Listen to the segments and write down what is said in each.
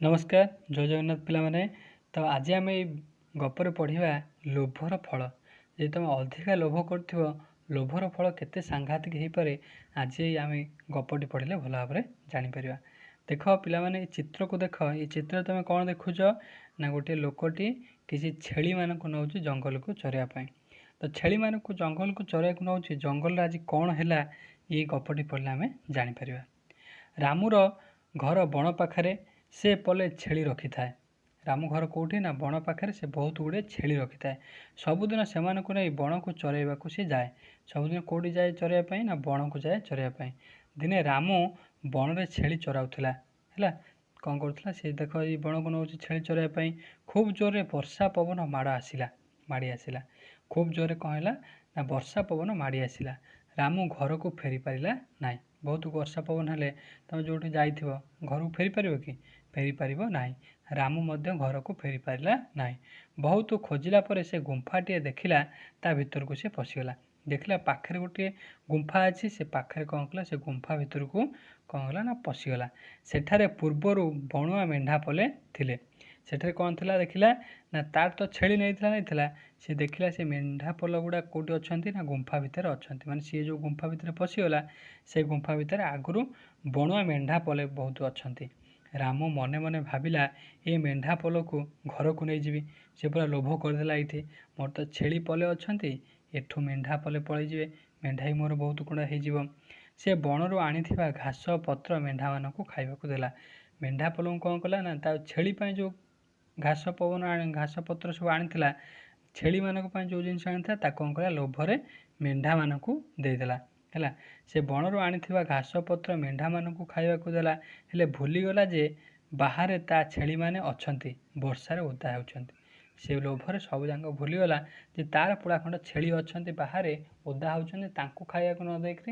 नमस्कार जय जगन्नाथ पिलामाने। तो आज आम गपर पढ़ा लोभर फल। जे तुम अधिका लोभ कर लोभर फल केते सांघातिक हो पारे आज आम गपटी पढ़ले भल भाव में जापर। देख पिलामाने चित्र को देख, ये चित्र तुम कौन देखुच ना गोटे लोकटी किसी छेली मानक नौ जंगल को चरवाई। तो छेली मानक जंगल को चरवा नौ जंगल आज कौन है ये गपटी पढ़ले आम जापर। रामूर घर बण पाखे से पले छेली रखी थाए। रामू घर कौटी ना बण पाखे से बहुत गुड़े छेली रखी थाए। सबुदिन से नहीं बण को चरवा सी जाए। सबुदिन कौटी जाए चरवाई ना बण को जाए चरवाई। दिने रामू बण में छेली चराऊला है कौन करूला सी देख ये बण को नौ छेली चरवाई। खूब जोर वर्षा पवन माड़ी आसला खूब जोर कौन है ना वर्षा पवन माड़ी आसला। रामू घर को फेरी पारा ना। बहुत वर्षा पवन हेले तुम जो जाइ घर को फेरी पार कि फेरी पार ना। रामू मध्य घर को फेरी पारा ना। बहुत खोजला पर से गुंफाटे देखला ता भीतर को से पशिगला। देखला पाखे गोटे गुंफा अच्छी से पाखे कौन कला से गुंफा भीतर को कौन कला ना पशिगला। सेठारे पूर्वर बणुआ मेढ़ा पले थिले। सेठारे कौन थिला देखला ना तार तो छेली नहीं सी देखला से मेढ़ा पल गुड़ा कौटी अच्छा ना गुंफा भितर अच्छा माने सी जो गुंफा भितर पशिगला से गुंफा भितर आगु बणुआ मेढ़ा पले बहुत अच्छा। राम मने मने भाविला ये मेढ़ा पल को घर को नहीं जीवी। से पूरा लोभ करदेला ये मोर तो छेली पले अच्छा एठू मेढ़ा पले पलैजे मेढ़ा ही मोर बहुत कुंडा हो। से बणरू आनी घास पत्र मेढ़ा मान को खाइबा देला। मेढ़ा पल को कौन कला ना छेली जो घास पवन घास पत्र सब आनी छेली मानक जो जिन आनी कौन कला लोभरे मेढ़ा मान को देदेला है। से बणरू आनी घास पत्र मेढ़ा मान को खाइबा देला हेले भूलीगला जे बाहर ता छेली माने अच्छी वर्षार ओदा होती। से लोभर सब जाक भूलीगला जे तार पुड़ा खंड छेली अच्छा बाहर ओदा होती खाइबा न देख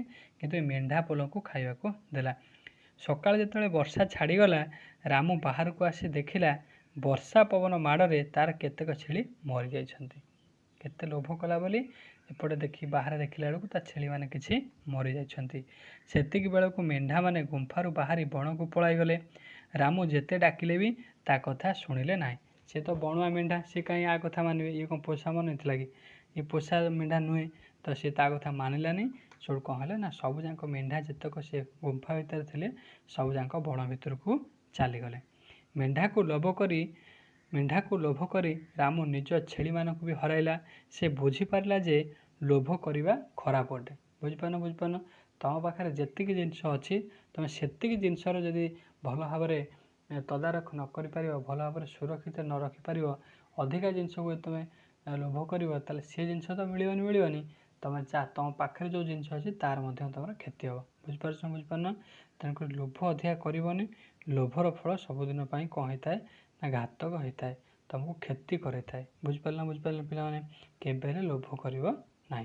कि मेढ़ा पल को खाइबा देला। सकाल जो वर्षा छाड़ीगला रामू बाहर को आसी देखिला वर्षा पवन माड़े तार केतेक छेली मरी जाइछन्ति। केते लोभ कला बोली एपटे देखी बाहर देखला बेलू ता छेली माने किछि मरी जाइछन्ति। सेतिक बेलू मेढ़ा माने गुंफारू बाहरी बण को पलाई गले। रामू जेते डाकिले भी ता कथा शुणिले ना। से तो बणुआ मेढ़ा से कहीं आ कथा मानवे ये कौन पोषा मन थी कि ये पोषा मेढ़ा नुहे तो सी ता कथा मानिलानी। सोड़ कौन है ना सब जाक मेढ़ा जितक से गुंफा भितर थे सब जाक बण भितर को चलीगले। मेढ़ा को लोभ करी रामू निज छेली मानक भी हराइला। से बुझीपारा जे लोभ करवा खराब अटे। बुझिपार तुम पाखे जी जिनस अच्छी तुम से जिनसर जदि भल भाव तदारख न कर भल भाव सुरक्षित न रखिपार अधिका जिनस को तुम लोभ कर सी जिन तो मिलनी तुम तुम पाखे जो जिनस अच्छी तार तुम क्षति हम। बुझिपार तेणुक लोभ अधिका करनी। लोभर फल सबुदिन कौन होता है ना घातक होता है तुमको क्षति करे। बुझिपार पिला माने केबे लोभ कर ना।